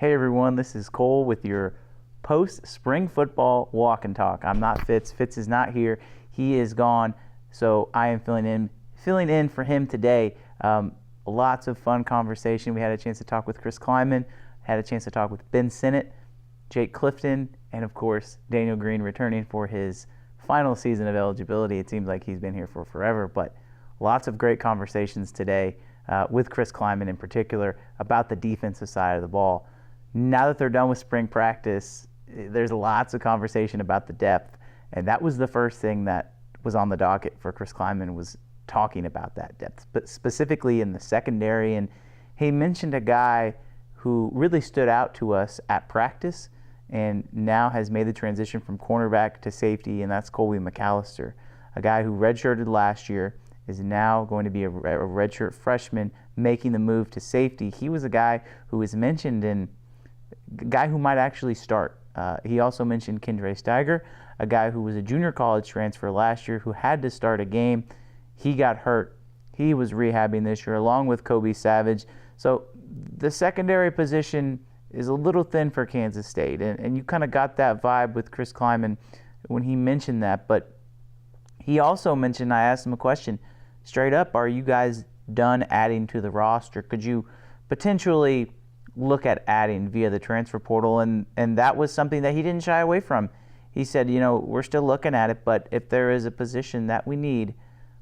Hey everyone, this is Cole with your post-spring football walk and talk. I'm not Fitz. Fitz is not here. He is gone, so I am filling in for him today. Lots of fun conversation. We had a chance to talk with Chris Kleiman, had a chance to talk with Ben Sinnott, Jake Clifton, and of course Daniel Green returning for his final season of eligibility. It seems like he's been here for forever, but lots of great conversations today with Chris Kleiman in particular about the defensive side of the ball. Now that they're done with spring practice, there's lots of conversation about the depth, and that was the first thing that was on the docket for Chris Kleiman, was talking about that depth, but specifically in the secondary. And he mentioned a guy who really stood out to us at practice and now has made the transition from cornerback to safety, and that's Colby McAllister, a guy who redshirted last year, is now going to be a redshirt freshman making the move to safety. He was a guy who was mentioned in a guy who might actually start. He also mentioned Kendra Steiger, a guy who was a junior college transfer last year who had to start a game. He got hurt. He was rehabbing this year along with Kobe Savage. So the secondary position is a little thin for Kansas State, and you kind of got that vibe with Chris Kleiman when he mentioned that. But he also mentioned, I asked him a question straight up, are you guys done adding to the roster? Could you potentially look at adding via the transfer portal? And that was something that he didn't shy away from. He said, we're still looking at it, but if there is a position that we need,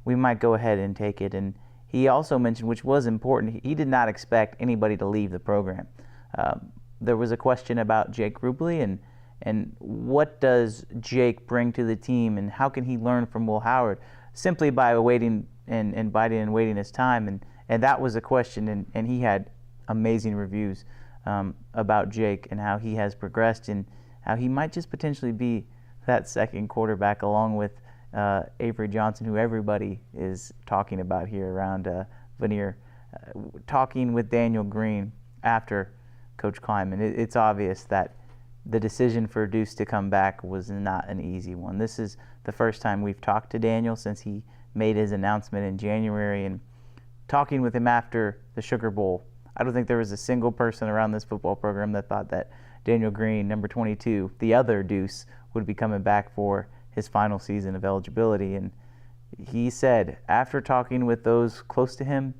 we might go ahead and take it. And he also mentioned, which was important, he did not expect anybody to leave the program. There was a question about Jake Rubley and what does Jake bring to the team, and how can he learn from Will Howard simply by waiting and biding and waiting his time. And that was a question, and he had amazing reviews about Jake and how he has progressed and how he might just potentially be that second quarterback along with Avery Johnson, who everybody is talking about here around Veneer. Talking with Daniel Green after Coach Kleiman, it's obvious that the decision for Deuce to come back was not an easy one. This is the first time we've talked to Daniel since he made his announcement in January, and talking with him after the Sugar Bowl, I don't think there was a single person around this football program that thought that Daniel Green, number 22, the other Deuce, would be coming back for his final season of eligibility. And he said, after talking with those close to him,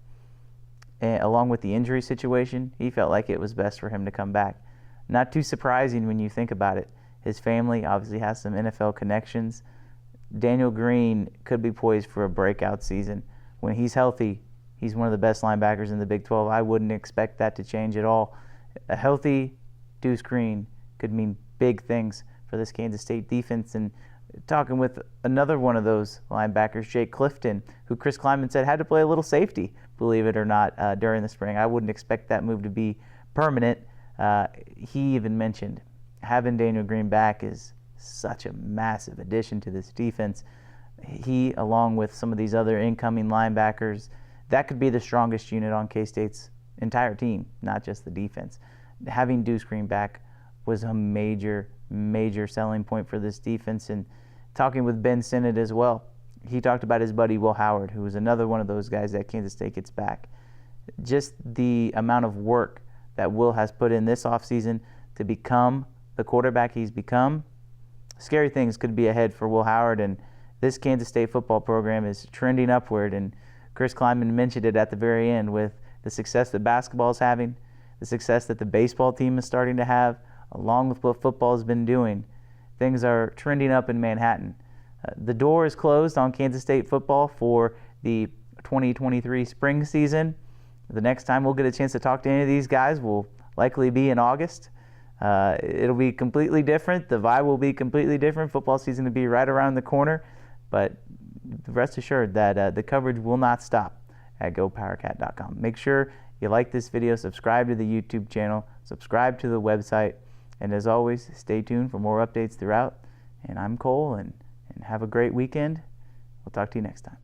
along with the injury situation, he felt like it was best for him to come back. Not too surprising when you think about it. His family obviously has some NFL connections. Daniel Green could be poised for a breakout season. When he's healthy, he's one of the best linebackers in the Big 12. I wouldn't expect that to change at all. A healthy Deuce Green could mean big things for this Kansas State defense. And talking with another one of those linebackers, Jake Clifton, who Chris Kleiman said had to play a little safety, believe it or not, during the spring. I wouldn't expect that move to be permanent. He even mentioned having Daniel Green back is such a massive addition to this defense. He, along with some of these other incoming linebackers, that could be the strongest unit on K-State's entire team, not just the defense. Having Deuce Green back was a major selling point for this defense. And talking with Ben Sinnott as well, he talked about his buddy Will Howard, who was another one of those guys that Kansas State gets back. Just the amount of work that Will has put in this offseason to become the quarterback he's become, scary things could be ahead for Will Howard. And this Kansas State football program is trending upward. And Chris Kleiman mentioned it at the very end with the success that basketball is having, the success that the baseball team is starting to have, along with what football has been doing. Things are trending up in Manhattan. The door is closed on Kansas State football for the 2023 spring season. The next time we'll get a chance to talk to any of these guys will likely be in August. It'll be completely different. The vibe will be completely different. Football season will be right around the corner. But rest assured that the coverage will not stop at GoPowercat.com. Make sure you like this video, subscribe to the YouTube channel, subscribe to the website, and as always, stay tuned for more updates throughout. And I'm Cole, and have a great weekend. We'll talk to you next time.